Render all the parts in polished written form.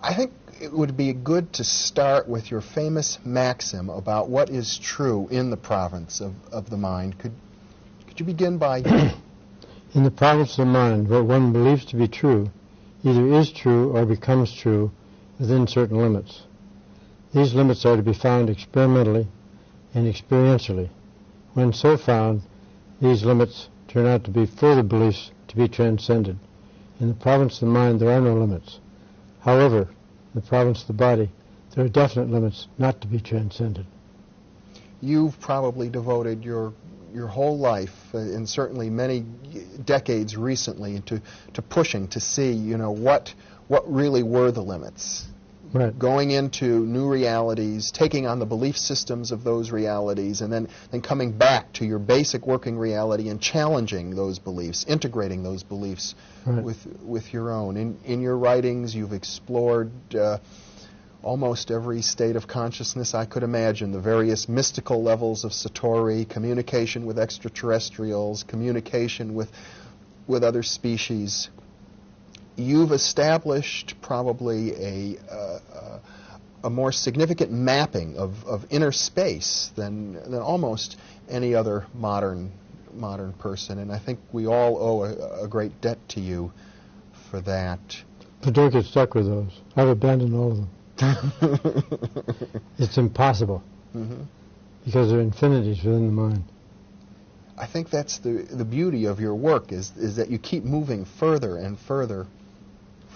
I think it would be good to start with your famous maxim about what is true in the province of the mind. Could you begin by... In the province of the mind, what one believes to be true either is true or becomes true within certain limits. These limits are to be found experimentally and experientially. When so found, these limits turn out to be further beliefs to be transcended. In the province of the mind, there are no limits. However, in the province of the body, there are definite limits not to be transcended. You've probably devoted your whole life, and certainly many decades recently, to pushing to see, what really were the limits. Right. Going into new realities, taking on the belief systems of those realities, and then coming back to your basic working reality and challenging those beliefs, integrating those beliefs right. with your own. In your writings, you've explored almost every state of consciousness I could imagine, the various mystical levels of Satori, communication with extraterrestrials, communication with other species. You've established probably a more significant mapping of inner space than almost any other modern person, and I think we all owe a great debt to you for that. But don't get stuck with those. I've abandoned all of them. It's impossible because there are infinities within the mind. I think that's the beauty of your work is that you keep moving further and further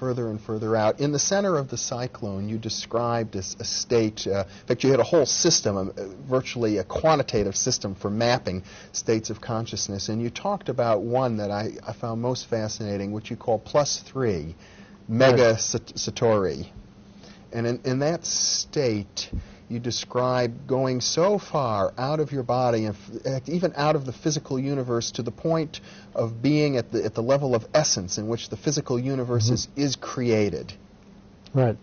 and further out. In the center of the cyclone, you described a state, in fact, you had a whole system, virtually a quantitative system for mapping states of consciousness, and you talked about one that I found most fascinating, which you call +3, mega Satori. And in that state, you describe going so far out of your body, and even out of the physical universe, to the point of being at the level of essence in which the physical universe is created. Right.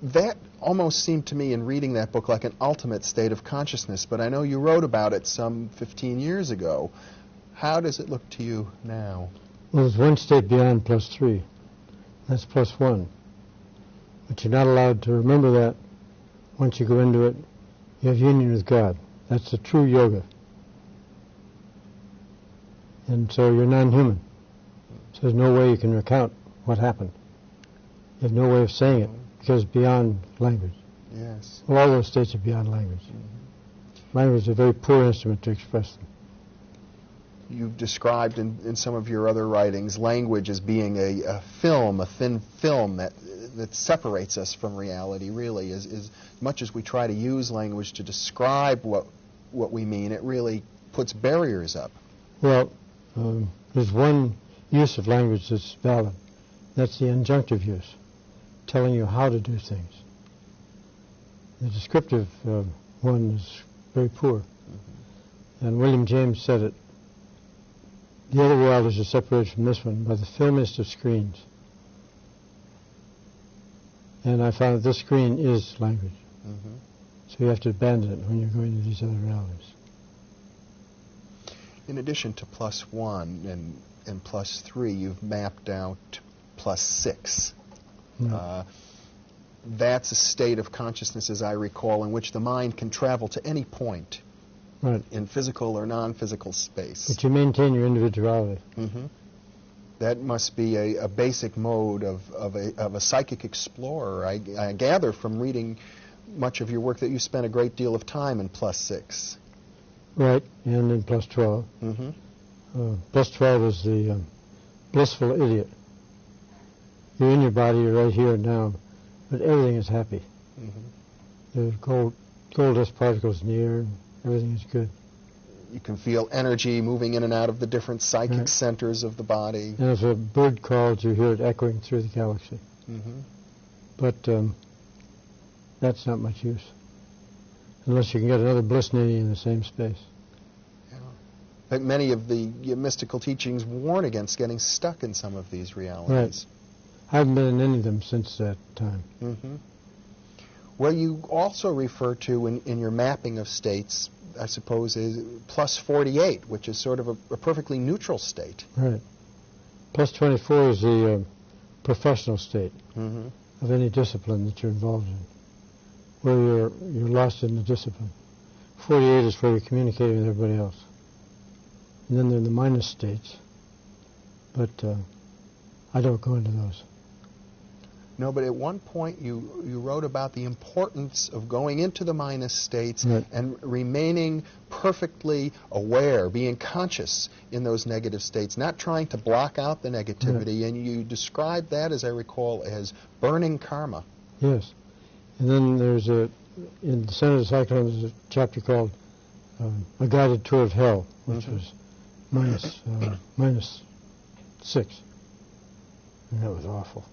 That almost seemed to me in reading that book like an ultimate state of consciousness, but I know you wrote about it some 15 years ago. How does it look to you now? Well, there's one state beyond +3. That's +1. But you're not allowed to remember that. Once you go into it, you have union with God. That's the true yoga. And so you're non-human. So there's no way you can recount what happened. You have no way of saying it because it's beyond language. Yes. Well, all those states are beyond language. Language is a very poor instrument to express them. You've described in some of your other writings language as being a film, a thin film that separates us from reality, really. As much as we try to use language to describe what we mean, it really puts barriers up. Well, there's one use of language that's valid. That's the injunctive use, telling you how to do things. The descriptive one is very poor. And William James said it. The other world is separated from this one by the filmiest of screens. And I found that this screen is language. So you have to abandon it when you're going to these other realities. In addition to +1 and +3, you've mapped out +6. That's a state of consciousness, as I recall, in which the mind can travel to any point. Right. In physical or non-physical space. But you maintain your individuality. That must be a basic mode of a psychic explorer. I gather from reading much of your work that you spent a great deal of time in +6. Right, and in +12. +12 is the blissful idiot. You're in your body, you're right here and now, but everything is happy. There's gold dust particles in the air, and everything is good. You can feel energy moving in and out of the different psychic centers of the body. And if a bird calls, you hear it echoing through the galaxy. But that's not much use, unless you can get another bliss niddy in the same space. Yeah. In fact, many of the mystical teachings warn against getting stuck in some of these realities. Right. I haven't been in any of them since that time. Well, you also refer to in your mapping of states, I suppose, is +48, which is sort of a perfectly neutral state. Right. +24 is the professional state. of any discipline that you're involved in, where you're lost in the discipline. 48 is where you're communicating with everybody else. And then there are the minus states, but I don't go into those. No, but at one point you wrote about the importance of going into the minus states Right. and remaining perfectly aware, being conscious in those negative states, not trying to block out the negativity. Right. And you described that, as I recall, as burning karma. Yes. And then there's in the center of the cyclone, there's a chapter called A Guided Tour of Hell, which was minus 6. And that was awful.